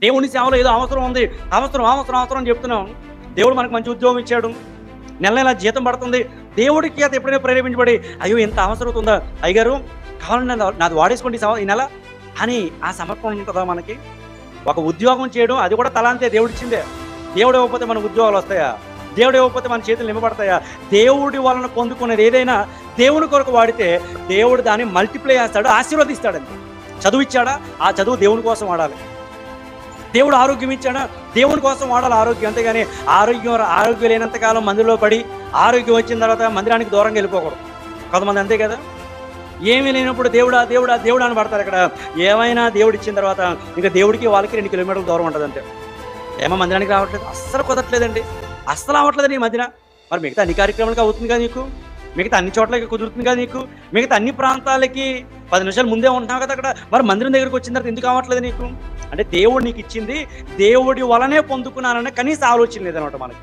దేవుని సేవలో ఏదో అవసరం ఉంది, అవసరం అవసరం అవసరం అని చెప్తున్నాం. దేవుడు మనకు మంచి ఉద్యోగం ఇచ్చాడు, నెల నెల జీతం పడుతుంది. దేవుడికి చేత ఎప్పుడైనా ప్రేరేపించబడి అయ్యో ఎంత అవసరం ఉందా అయ్యగారు కావాలండి నాది వాడేసుకోండి ఈ నెల అని ఆ సమర్పణ ఉంటుందా మనకి? ఒక ఉద్యోగం చేయడం అది కూడా తలాంతే, దేవుడిచ్చిందే. దేవుడు ఇవ్వకపోతే మనకు ఉద్యోగాలు వస్తాయా? దేవుడు ఇవ్వకపోతే మన చేతులు నింపబడతాయా? దేవుడి వలన పొందుకునేది ఏదైనా దేవుని కొరకు వాడితే దేవుడు దాన్ని మల్టిప్లై చేస్తాడు, ఆశీర్వదిస్తాడండి. చదువు ఇచ్చాడా? ఆ చదువు దేవుని కోసం వాడాలి. దేవుడు ఆరోగ్యం ఇచ్చాడా? దేవుని కోసం వాడాలి ఆరోగ్యం. అంతేగాని ఆరోగ్యం లేనంతకాలం మందిలో పడి ఆరోగ్యం వచ్చిన తర్వాత మందిరానికి దూరంగా వెళ్ళిపోకూడదు. కొంతమంది అంతే కదా, ఏమీ లేనప్పుడు దేవుడా దేవుడా దేవుడా అని పడతారు. ఇక్కడ ఏమైనా దేవుడు ఇచ్చిన తర్వాత ఇంకా దేవుడికి వాళ్ళకి 2 కిలోమీటర్ల దూరం ఉంటుంది అంతే. ఏమో మందిరానికి రావట్లేదు, అస్సలు కుదరట్లేదండి, అస్సలు అవ్వట్లేదండి ఈ మధ్యన. మరి మిగతా అన్ని కార్యక్రమాలకి అవుతుంది కదా నీకు, మిగతా అన్ని చోట్లకి కుదురుతుంది కదా నీకు, మిగతా అన్ని ప్రాంతాలకి 10 నిమిషాలు ముందే ఉంటున్నావు కదా అక్కడ, మరి మందిరం దగ్గరికి వచ్చిన తర్వాత ఎందుకు అవ్వట్లేదు నీకు? అంటే దేవుడు నీకు ఇచ్చింది దేవుడి వలనే పొందుకున్నానన్న కనీస ఆలోచన లేదనమాట మనకి.